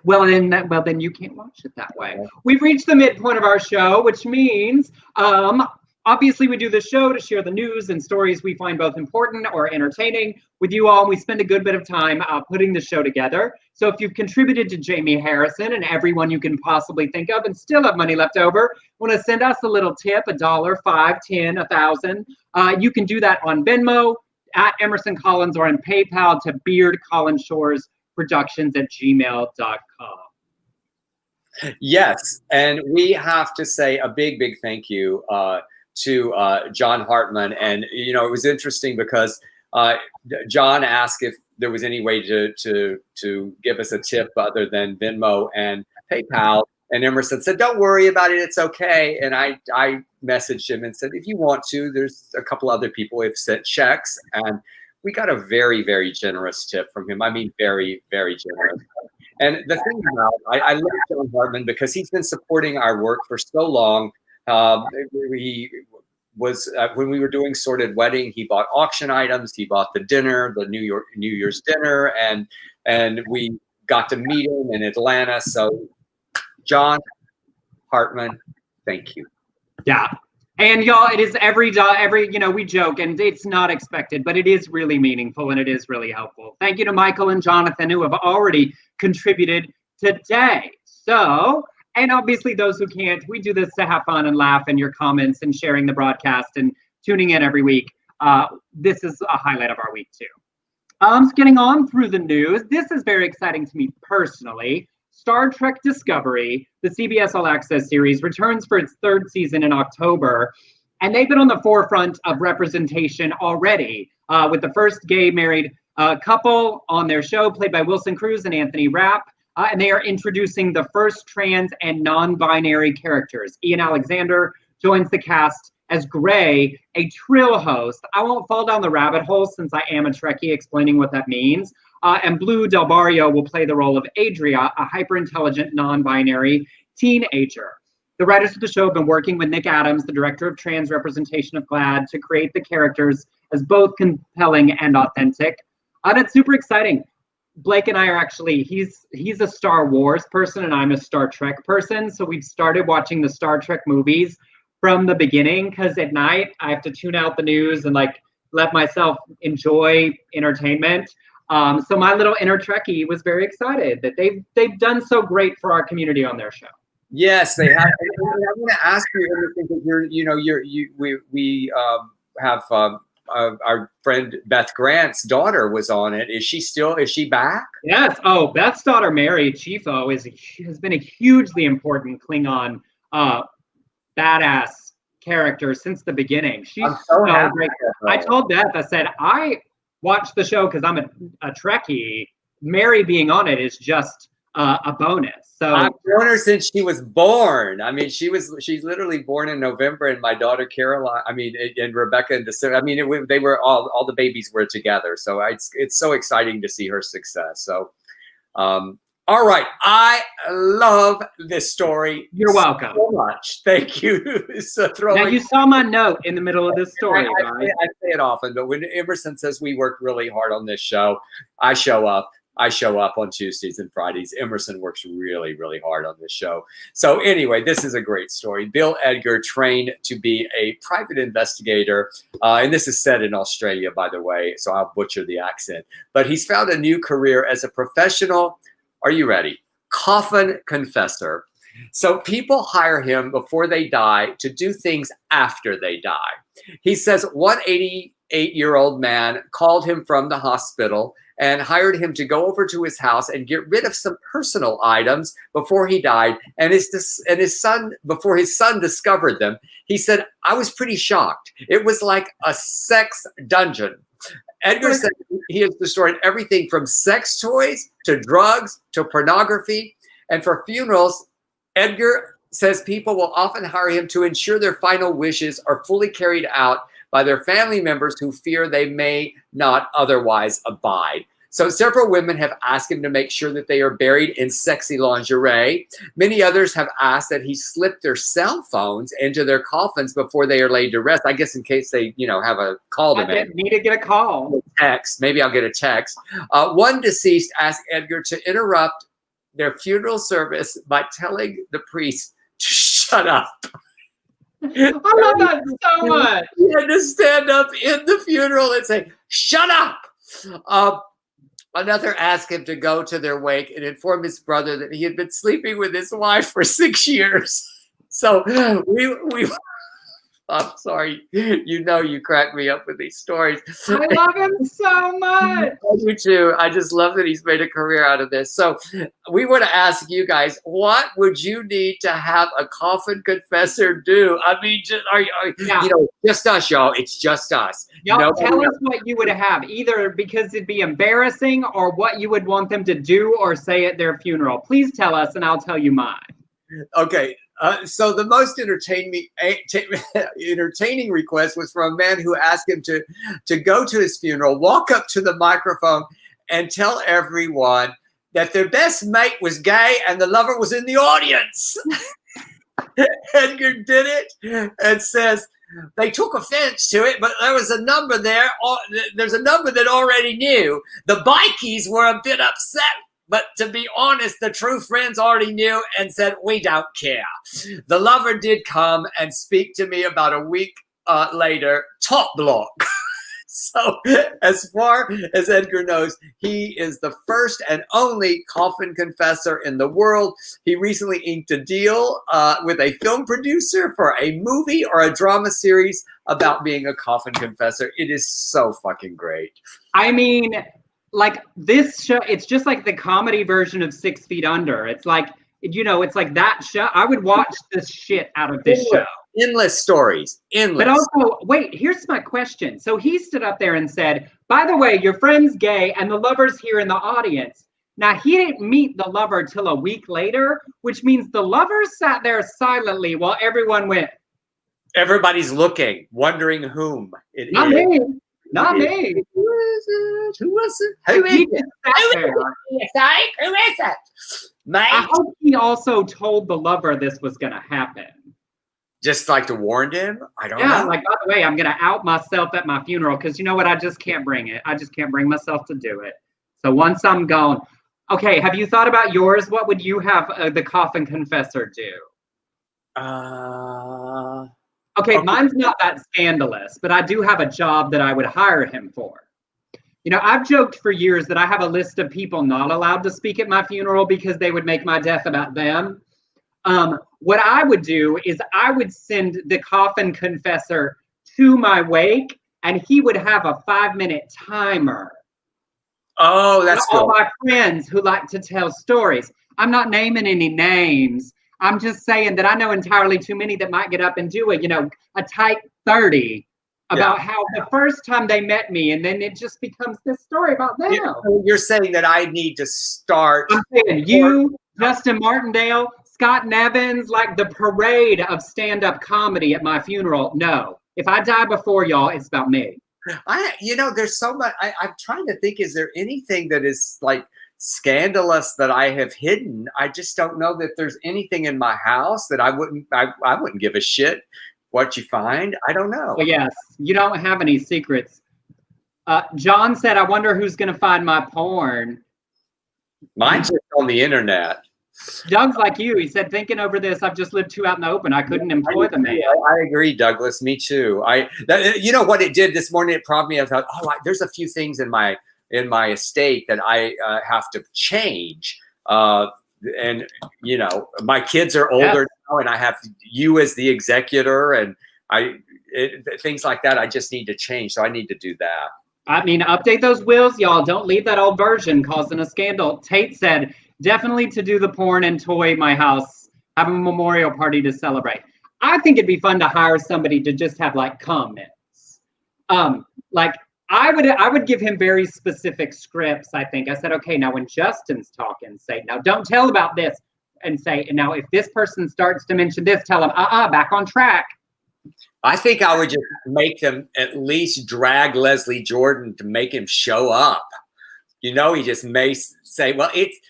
Well, then you can't watch it that way. We've reached the midpoint of our show, which means obviously, we do this show to share the news and stories we find both important or entertaining with you all. We spend a good bit of time putting the show together. So if you've contributed to Jamie Harrison and everyone you can possibly think of and still have money left over, want to send us a little tip, $1, $5, $10, $1,000, you can do that on Venmo, at Emerson Collins, or on PayPal to beardcollinshoresproductions@gmail.com. Yes, and we have to say a big thank you to John Hartman. And you know, it was interesting because John asked if there was any way to give us a tip other than Venmo and PayPal, and Emerson said, "Don't worry about it, it's okay." And I messaged him and said, "If you want to, there's a couple other people who have sent checks," and we got a very generous tip from him. I mean, very generous. And the thing about I love John Hartman because he's been supporting our work for so long. He was when we were doing Sorted Wedding, he bought auction items, he bought the dinner, the New Year's dinner, and we got to meet him in Atlanta. So John Hartman, thank you. Yeah. And y'all, it is every, we joke and it's not expected, but it is really meaningful and it is really helpful. Thank you to Michael and Jonathan who have already contributed today. So, and obviously those who can't, we do this to have fun and laugh, and your comments and sharing the broadcast and tuning in every week. This is a highlight of our week too. Getting on through the news. This is very exciting to me personally. Star Trek Discovery, the CBS All Access series, returns for its third season in October. And they've been on the forefront of representation already, with the first gay married couple on their show, played by Wilson Cruz and Anthony Rapp. and they are introducing the first trans and non-binary characters. Ian Alexander joins the cast as Gray, a Trill host. I won't fall down the rabbit hole since I am a Trekkie explaining what that means. And Blue Del Barrio will play the role of Adria, a hyper-intelligent, non-binary teenager. The writers of the show have been working with Nick Adams, the director of trans representation of GLAAD, to create the characters as both compelling and authentic. And it's super exciting. Blake and I are actually, he's a Star Wars person and I'm a Star Trek person. So we've started watching the Star Trek movies from the beginning, because at night I have to tune out the news and like let myself enjoy entertainment. So my little inner Trekkie was very excited that they've done so great for our community on their show. Yes, they have. I want to ask you, because we have our friend Beth Grant's daughter was on it. Is she back? Yes. Oh, Beth's daughter Mary Chifo has been a hugely important Klingon badass character since the beginning. She's so great. I told Beth, I said, I watched the show because I'm a Trekkie. Mary being on it is just a bonus. So I've known her since she was born. I mean, she's literally born in November, and my daughter Caroline, and Rebecca in December. I mean, they were all the babies were together. So it's so exciting to see her success. So, all right, I love this story. You're welcome so much. Thank you. Now you saw my note in the middle of this story. I say it often, but when Emerson says we work really hard on this show, I show up. I show up on Tuesdays and Fridays. Emerson works really, really hard on this show. So anyway, this is a great story. Bill Edgar trained to be a private investigator. And this is set in Australia, by the way, so I'll butcher the accent. But he's found a new career as a professional, are you ready? Coffin Confessor. So people hire him before they die to do things after they die. He says one 88-year-old man called him from the hospital and hired him to go over to his house and get rid of some personal items before he died. And his son, before his son discovered them, he said, I was pretty shocked. It was like a sex dungeon. Edgar said he has destroyed everything from sex toys to drugs to pornography. And for funerals, Edgar says people will often hire him to ensure their final wishes are fully carried out by their family members who fear they may not otherwise abide. So several women have asked him to make sure that they are buried in sexy lingerie. Many others have asked that he slip their cell phones into their coffins before they are laid to rest. I guess in case they, have a call to make. Need to get a call. Text. Maybe I'll get a text. One deceased asked Edgar to interrupt their funeral service by telling the priest to shut up. I love that so much. He had to stand up in the funeral and say, shut up. Another asked him to go to their wake and inform his brother that he had been sleeping with his wife for 6 years. So we I'm sorry. You crack me up with these stories. I love him so much. I do too. I just love that he's made a career out of this. So we want to ask you guys, what would you need to have a coffin confessor do? I mean, just us, y'all. It's just us. Y'all tell us what you would have, either because it'd be embarrassing or what you would want them to do or say at their funeral. Please tell us and I'll tell you mine. Okay. So the most entertaining request was from a man who asked him to go to his funeral, walk up to the microphone, and tell everyone that their best mate was gay and the lover was in the audience. Edgar did it and says, they took offense to it, but there was a number there. There's a number that already knew. The bikies were a bit upset. But to be honest, the true friends already knew and said, we don't care. The lover did come and speak to me about a week later, top block. So as far as Edgar knows, he is the first and only coffin confessor in the world. He recently inked a deal with a film producer for a movie or a drama series about being a coffin confessor. It is so fucking great. I mean, like this show, it's just like the comedy version of 6 Feet Under. It's like, it's like that show. I would watch this shit out of this show. Endless stories. Endless. But also, wait, here's my question. So he stood up there and said, by the way, your friend's gay and the lover's here in the audience. Now, he didn't meet the lover till a week later, which means the lover sat there silently while everyone went. Everybody's looking, wondering whom it is. Not me. Not me. Who is it? Who is it? Who is it? Who is it? Mate? I hope he also told the lover this was going to happen. Just like to warn him? I don't Yeah, know. like, by the way, I'm going to out myself at my funeral because you know what? I just can't bring it. I just can't bring myself to do it. So once I'm gone. Okay, have you thought about yours? What would you have the Coffin Confessor do? Okay, mine's not that scandalous, but I do have a job that I would hire him for. You know, I've joked for years that I have a list of people not allowed to speak at my funeral because they would make my death about them. What I would do is I would send the Coffin Confessor to my wake, and he would have a 5-minute timer. Oh, that's all cool. my friends who like to tell stories. I'm not naming any names. I'm just saying that I know entirely too many that might get up and do it, you know, a tight 30 about how the first time they met me, and then it just becomes this story about them. You're saying that I need to start. I'm saying you, Justin Martindale, Scott Nevins, like the parade of stand-up comedy at my funeral. No, if I die before y'all, it's about me. You know, there's so much. I'm trying to think, is there anything that is like scandalous that I have hidden? I just don't know that there's anything in my house that I wouldn't give a shit what you find. I don't know. Well, yes, you don't have any secrets. John said, I wonder who's going to find my porn. Mine's just on the internet. Doug's like you. He said, thinking over this, I've just lived too out in the open. I couldn't employ the man. I agree, Douglas. Me too. You know what it did this morning? It prompted me. I thought, there's a few things in my estate that I have to change. And you know, my kids are older now, and I have you as the executor, and things like that. I just need to change, so I need to do that. I mean, update those wills, y'all. Don't leave that old version causing a scandal. Tate said, definitely to do the porn and toy my house, have a memorial party to celebrate. I think it'd be fun to hire somebody to just have like comments. Like I would give him very specific scripts. I think I said, okay, now when Justin's talking, say, now don't tell about this, and say, and now if this person starts to mention this, tell them, back on track. I think I would just make them at least drag Leslie Jordan to make him show up. You know, he just may say, well, it's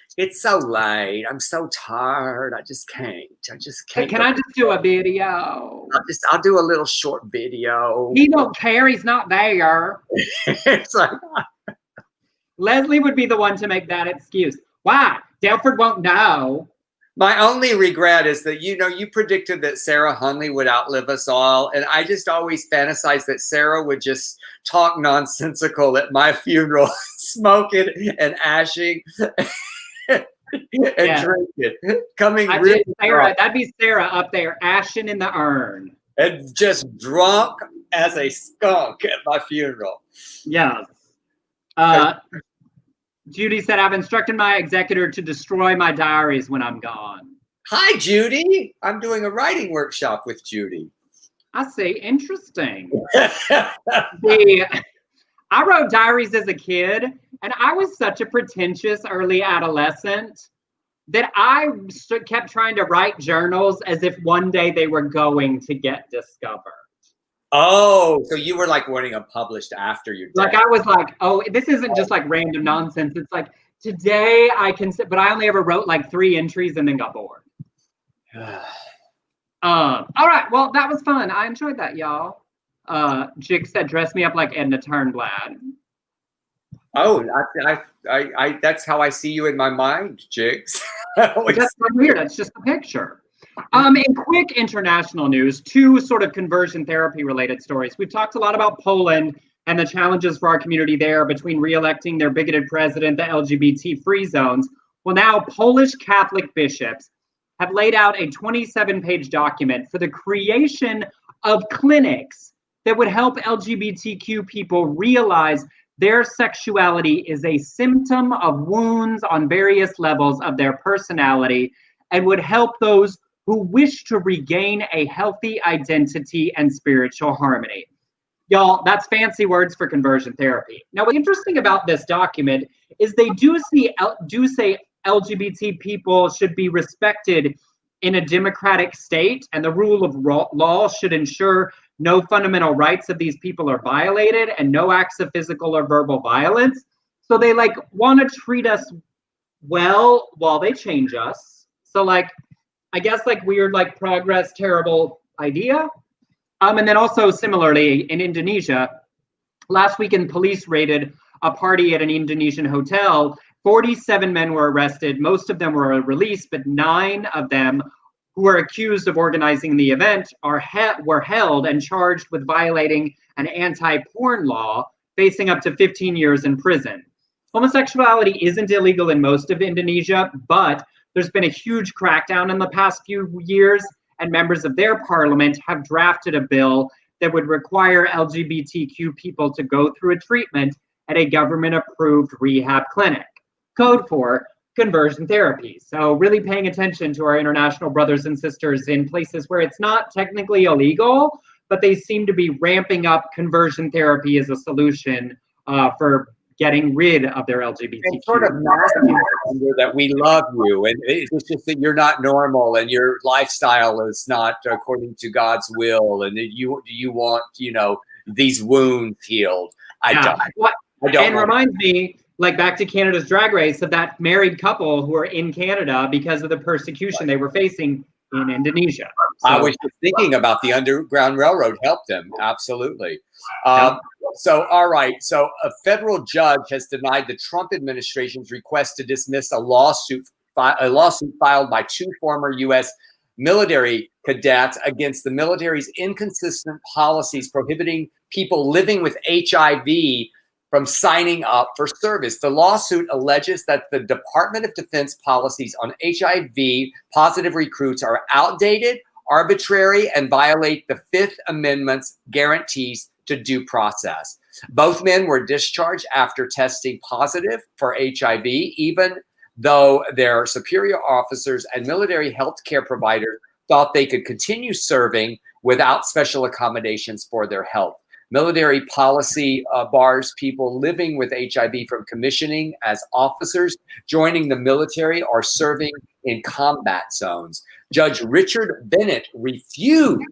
so late. I'm so tired. I just can't. Hey, can I just do a video? I'll do a little short video. He don't care. He's not there. It's like, Leslie would be the one to make that excuse. Why? Delford won't know. My only regret is that, you know, you predicted that Sarah Hunley would outlive us all. And I just always fantasized that Sarah would just talk nonsensical at my funeral, smoking and ashing and drinking. That'd be Sarah up there, ashing in the urn. And just drunk as a skunk at my funeral. Yes. Judy said, I've instructed my executor to destroy my diaries when I'm gone. Hi, Judy. I'm doing a writing workshop with Judy. I see. Interesting. I wrote diaries as a kid, and I was such a pretentious early adolescent that I kept trying to write journals as if one day they were going to get discovered. Oh, so you were like wanting them published after your death. Like I was like, oh, this isn't just like random nonsense. It's like, today I can, but I only ever wrote like 3 entries and then got bored. All right, well, that was fun. I enjoyed that, y'all. Jig said, dress me up like Edna Turnblad. Oh, I that's how I see you in my mind, Jigs. That's not weird. That's just a picture. In quick international news, 2 sort of conversion therapy related stories. We've talked a lot about Poland and the challenges for our community there between re-electing their bigoted president, the LGBT free zones. Well, now Polish Catholic bishops have laid out a 27-page document for the creation of clinics that would help LGBTQ people realize their sexuality is a symptom of wounds on various levels of their personality and would help those who wish to regain a healthy identity and spiritual harmony. Y'all, that's fancy words for conversion therapy. Now, what's interesting about this document is they do say LGBT people should be respected in a democratic state, and the rule of law should ensure no fundamental rights of these people are violated and no acts of physical or verbal violence. So they like want to treat us well while they change us. So like, I guess like weird like progress, terrible idea. And then also similarly in Indonesia, last weekend police raided a party at an Indonesian hotel. 47 men were arrested. Most of them were released, but 9 of them who were accused of organizing the event were held and charged with violating an anti-porn law, facing up to 15 years in prison. Homosexuality isn't illegal in most of Indonesia, but there's been a huge crackdown in the past few years, and members of their parliament have drafted a bill that would require LGBTQ people to go through a treatment at a government-approved rehab clinic, code for conversion therapy. So really paying attention to our international brothers and sisters in places where it's not technically illegal, but they seem to be ramping up conversion therapy as a solution for getting rid of their LGBTQ. It's sort of masking that we love you, and it's just that you're not normal, and your lifestyle is not according to God's will, and you want, you know, these wounds healed. I don't. And reminds me, like back to Canada's Drag Race, of that married couple who are in Canada because of the persecution they were facing in Indonesia. So, I was just thinking about the Underground Railroad helped them. Absolutely. So, all right. So a federal judge has denied the Trump administration's request to dismiss a lawsuit filed by 2 former U.S. military cadets against the military's inconsistent policies prohibiting people living with HIV from signing up for service. The lawsuit alleges that the Department of Defense policies on HIV positive recruits are outdated, arbitrary, and violate the Fifth Amendment's guarantees to due process. Both men were discharged after testing positive for HIV, even though their superior officers and military healthcare providers thought they could continue serving without special accommodations for their health. Military policy bars people living with HIV from commissioning as officers, joining the military, or serving in combat zones. Judge Richard Bennett refused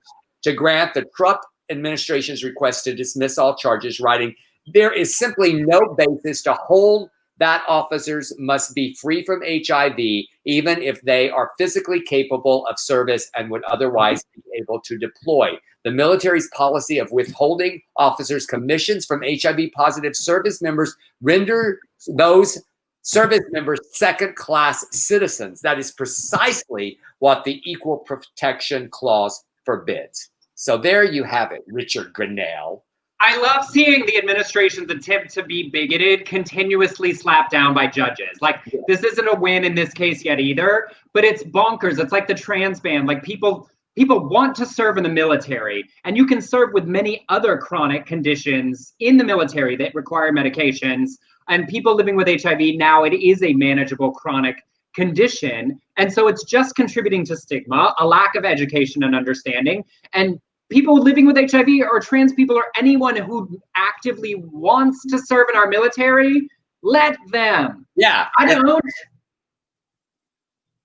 to grant the Trump administration's request to dismiss all charges, writing, "There is simply no basis to hold that officers must be free from HIV, even if they are physically capable of service and would otherwise be able to deploy. The military's policy of withholding officers' commissions from HIV-positive service members render those service members second-class citizens. That is precisely what the Equal Protection Clause forbids." So there you have it, Richard Grinnell. I love seeing the administration's attempt to be bigoted continuously slapped down by judges. Like, this isn't a win in this case yet either, but it's bonkers. It's like the trans ban. Like, people want to serve in the military, and you can serve with many other chronic conditions in the military that require medications. And people living with HIV now, it is a manageable chronic condition. And so it's just contributing to stigma, a lack of education and understanding. And people living with HIV or trans people or anyone who actively wants to serve in our military, let them. Yeah. I don't.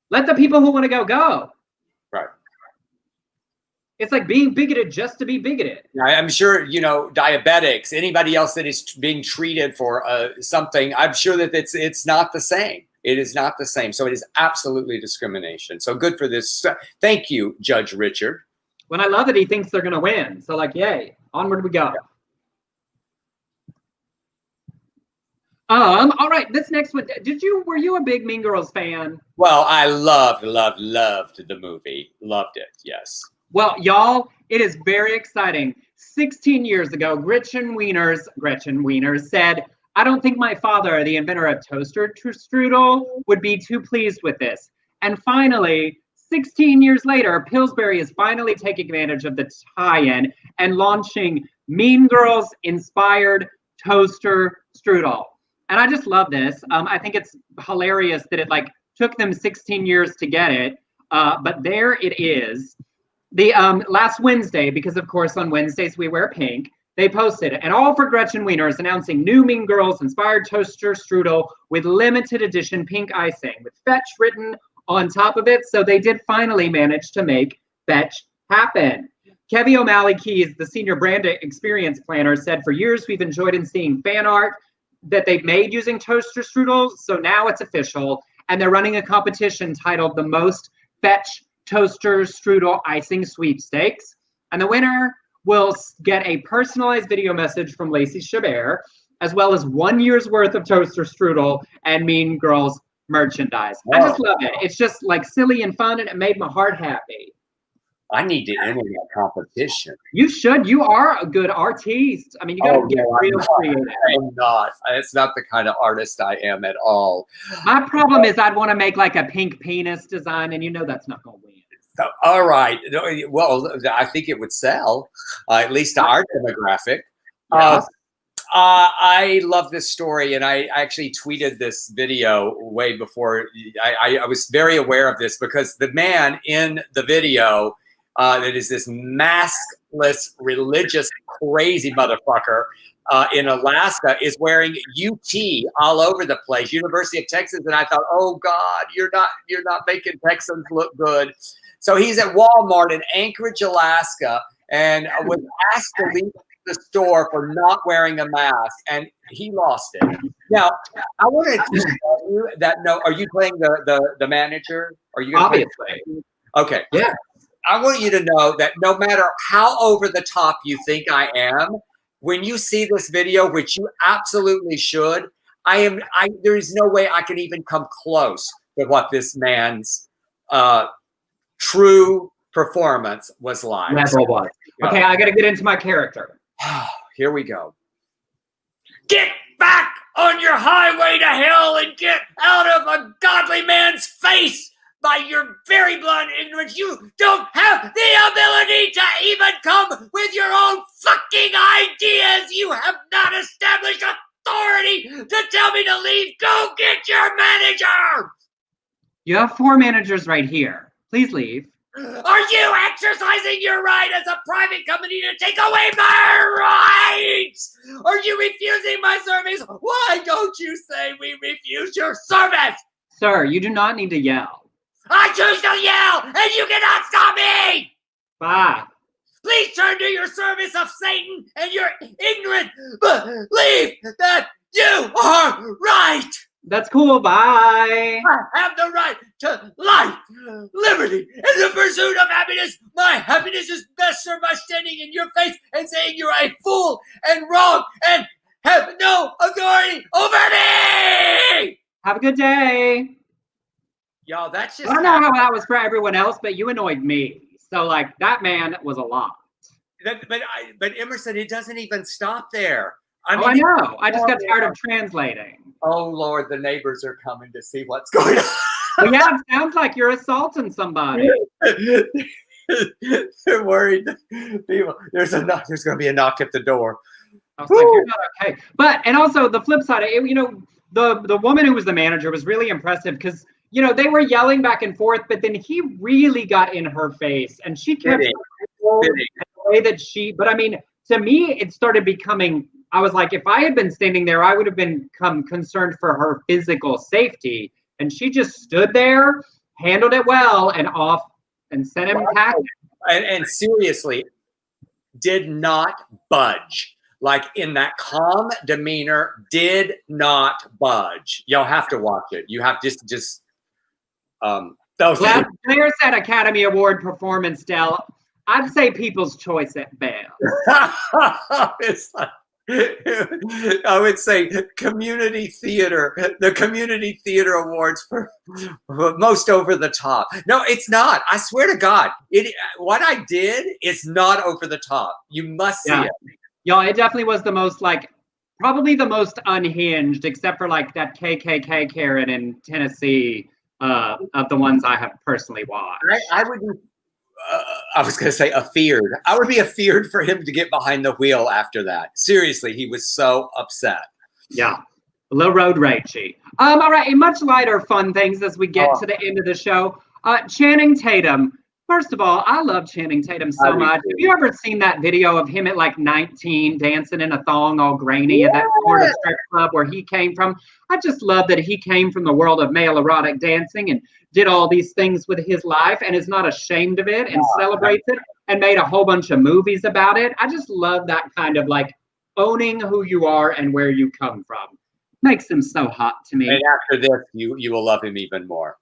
Let the people who want to go. Right. It's like being bigoted just to be bigoted. I'm sure, you know, diabetics, anybody else that is being treated for something, I'm sure that it's not the same. It is not the same. So it is absolutely discrimination. So good for this. Thank you, Judge Richard. When I love that he thinks they're going to win. So like, yay, onward we go. Yeah. All right, this next one. Were you a big Mean Girls fan? Well, I loved the movie. Loved it, yes. Well, y'all, it is very exciting. 16 years ago, Gretchen Wieners said, "I don't think my father, the inventor of Toaster Strudel, would be too pleased with this." And finally, 16 years later, Pillsbury is finally taking advantage of the tie-in and launching Mean Girls-inspired Toaster Strudel. And I just love this. I think it's hilarious that it took them 16 years to get it, but there it is. The last Wednesday, because of course on Wednesdays we wear pink, They posted, and all for Gretchen Wiener is announcing new Mean Girls inspired toaster strudel with limited edition pink icing with fetch written on top of it. So they did finally manage to make fetch happen. Kevy O'Malley Keys, the senior brand experience planner, said for years we've enjoyed in seeing fan art that they've made using toaster strudels. So now it's official. And they're running a competition titled the Most Fetch Toaster Strudel Icing Sweepstakes. And the winner will get a personalized video message from Lacey Chabert, as well as 1 year's worth of toaster strudel and Mean Girls merchandise. Wow. I just love it. It's just like silly and fun, and it made my heart happy. I need to enter that competition. You should. You are a good artiste. I mean, you got to get real creative. I'm not. It's not the kind of artist I am at all. My problem is I'd want to make like a pink penis design, and you know that's not going to win. So, all right. Well, I think it would sell, at least to our demographic. Yes. I love this story, and I actually tweeted this video way before. I was very aware of this because the man in the video that is this maskless, religious, crazy motherfucker in Alaska is wearing UT all over the place, University of Texas, and I thought, oh God, you're not making Texans look good. So he's at Walmart in Anchorage, Alaska, and was asked to leave the store for not wearing a mask, and he lost it. Now, I want to tell you that are you playing the manager? Are you gonna obviously? Okay. Yeah. I want you to know that no matter how over the top you think I am, when you see this video, which you absolutely should, there is no way I can even come close to what this man's true performance was like. Okay, I got to get into my character. Here we go. Get back on your highway to hell and get out of a godly man's face. By your very blunt ignorance, you don't have the ability to even come with your own fucking ideas. You have not established authority to tell me to leave. Go get your manager. You have 4 managers right here. Please leave. Are you exercising your right as a private company to take away my rights? Are you refusing my service? Why don't you say we refuse your service? Sir, you do not need to yell. I choose to yell, and you cannot stop me! Bye. Please turn to your service of Satan and your ignorant belief that you are right! That's cool, bye! I have the right to life, liberty, and the pursuit of happiness. My happiness is best served by standing in your face and saying you're a fool and wrong and have no authority over me! Have a good day! Y'all, that's just... I don't know how that was for everyone else, but you annoyed me. So, like, that man was a lot. But Emerson, it doesn't even stop there. I know. I just got tired of translating. Oh, Lord, the neighbors are coming to see what's going on. Well, yeah, it sounds like you're assaulting somebody. They're worried. People, there's going to be a knock at the door. I was like, you're not okay. But, and also the flip side, the woman who was the manager was really impressive because, they were yelling back and forth, but then he really got in her face and she kept the way that but I mean, to me, it started becoming, I was like, if I had been standing there, I would have become concerned for her physical safety. And she just stood there, handled it well, and off and sent him packing. And seriously, did not budge. Like in that calm demeanor, did not budge. You'll have to watch it. You have just there's that Academy Award performance, Del. I'd say People's Choice at best. It's like, I would say community theater, the community theater awards for most over the top. No, it's not. I swear to God, what I did is not over the top. You must see it. Y'all, it definitely was the most probably the most unhinged, except for like that KKK Karen in Tennessee of the ones I have personally watched. I would be. I was going to say afeared. I would be afeared for him to get behind the wheel after that. Seriously, he was so upset. Yeah, a little road ragey. All right, much lighter fun things as we get to the end of the show. Channing Tatum First of all, I love Channing Tatum I so do much. too. Have you ever seen that video of him at like 19 dancing in a thong all grainy at that Yeah. Florida strip club where he came from? I just love that he came from the world of male erotic dancing and did all these things with his life and is not ashamed of it and celebrates it and made a whole bunch of movies about it. I just love that kind of like owning who you are and where you come from. Makes him so hot to me. And after this, you will love him even more.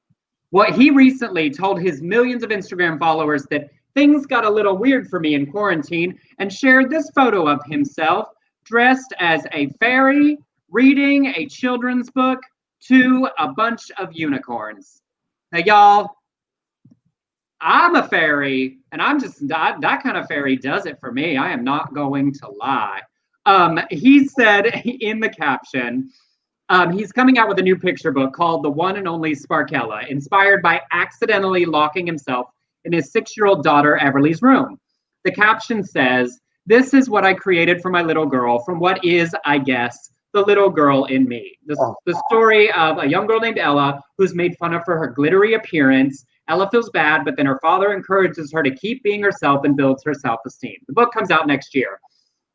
Well, he recently told his millions of Instagram followers that things got a little weird for me in quarantine and shared this photo of himself dressed as a fairy reading a children's book to a bunch of unicorns. Now, y'all, I'm a fairy, and I'm just that kind of fairy does it for me. I am not going to lie. He said in the caption, he's coming out with a new picture book called The One and Only Sparkella, inspired by accidentally locking himself in his 6-year-old daughter Everly's room. The caption says, "This is what I created for my little girl from what is, I guess, the little girl in me." The story of a young girl named Ella who's made fun of for her glittery appearance. Ella feels bad, but then her father encourages her to keep being herself and builds her self-esteem. The book comes out next year.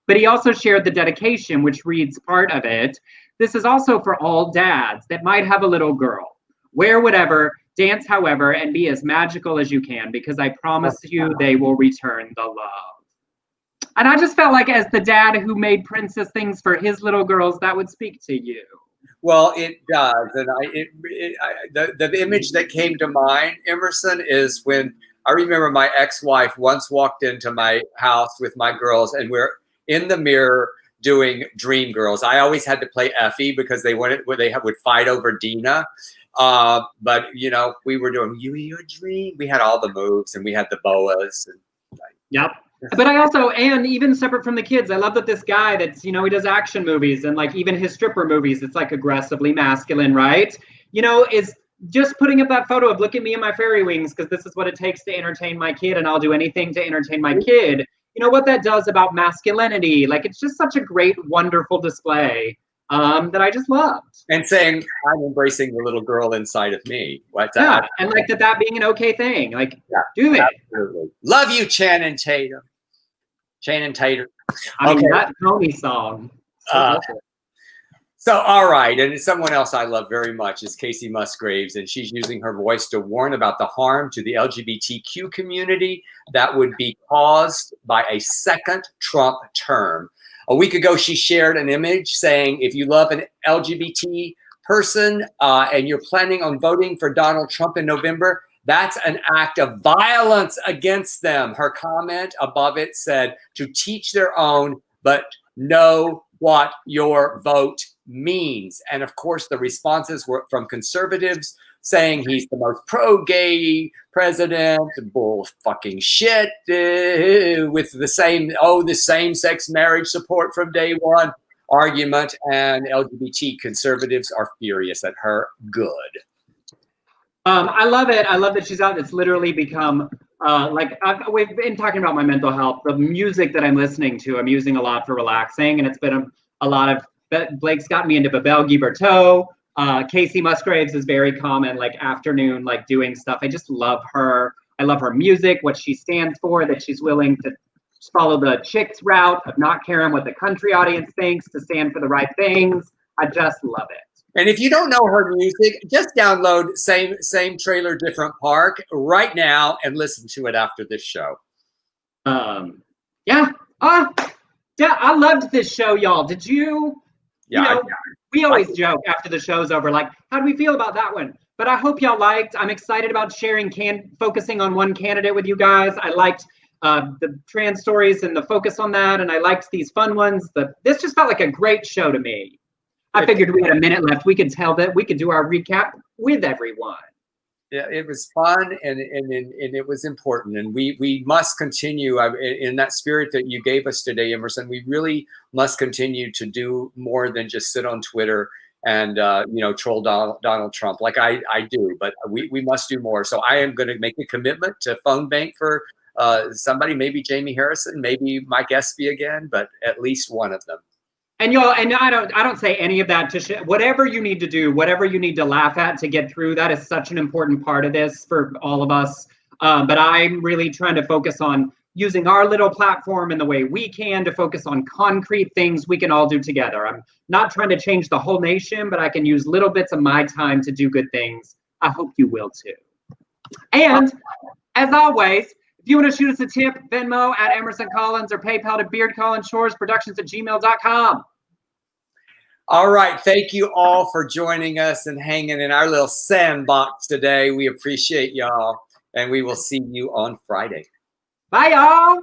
But he also shared the dedication, which reads part of it. "This is also for all dads that might have a little girl. Wear whatever, dance however, and be as magical as you can, because I promise you they will return the love." And I just felt like as the dad who made princess things for his little girls, that would speak to you. Well, it does, and the image that came to mind, Emerson, is when I remember my ex-wife once walked into my house with my girls, and we're in the mirror doing Dream Girls. I always had to play Effie because they would fight over Dina. But you know, we were doing You Your Dream. We had all the moves and we had the boas. And, yep. But I also, and even separate from the kids, I love that this guy that's, you know, he does action movies and like even his stripper movies, it's like aggressively masculine, right? You know, is just putting up that photo of look at me and my fairy wings because this is what it takes to entertain my kid and I'll do anything to entertain my kid. You know what that does about masculinity. Like, it's just such a great, wonderful display that I just loved. And saying, I'm embracing the little girl inside of me. What's yeah, that? and like that being an okay thing. Like, yeah, do it. Absolutely. Love you, Channing Tatum. Channing Tatum. I mean, that Tony song. So, all right, and someone else I love very much is Casey Musgraves, and she's using her voice to warn about the harm to the LGBTQ community that would be caused by a second Trump term. A week ago, she shared an image saying, if you love an LGBT person and you're planning on voting for Donald Trump in November, that's an act of violence against them. Her comment above it said, to teach their own, but know what your vote means. And of course, the responses were from conservatives saying he's the most pro-gay president, bull fucking shit, with the same-sex marriage support from day one argument, and LGBT conservatives are furious at her. Good. I love it. I love that she's out. It's literally become we've been talking about my mental health. The music that I'm listening to, I'm using a lot for relaxing, and it's been a lot of. Blake's got me into Babel Guiberteau. Casey Musgraves is very common, like afternoon, like doing stuff. I just love her. I love her music, what she stands for, that she's willing to follow the chicks route of not caring what the country audience thinks, to stand for the right things. I just love it. And if you don't know her music, just download Same Trailer, Different Park right now and listen to it after this show. Yeah, I loved this show, y'all. Did you? Yeah, we always joke after the show's over, like, how do we feel about that one? But I hope y'all liked. I'm excited about sharing, focusing on one candidate with you guys. I liked the trans stories and the focus on that, and I liked these fun ones. This just felt like a great show to me. I figured we had a minute left. We could tell that we could do our recap with everyone. Yeah, it was fun and it was important, and we must continue in that spirit that you gave us today, Emerson. We really must continue to do more than just sit on Twitter and troll Donald Trump like I do, but we must do more. So I am going to make a commitment to phone bank for somebody, maybe Jamie Harrison, maybe Mike Espy again, but at least one of them. And y'all, and I don't say any of that to whatever you need to do, whatever you need to laugh at to get through. That is such an important part of this for all of us. But I'm really trying to focus on using our little platform in the way we can to focus on concrete things we can all do together. I'm not trying to change the whole nation, but I can use little bits of my time to do good things. I hope you will too. And as always, if you want to shoot us a tip, Venmo at Emerson Collins or PayPal to beardcollinshoresproductions@gmail.com. All right. Thank you all for joining us and hanging in our little sandbox today. We appreciate y'all, and we will see you on Friday. Bye, y'all.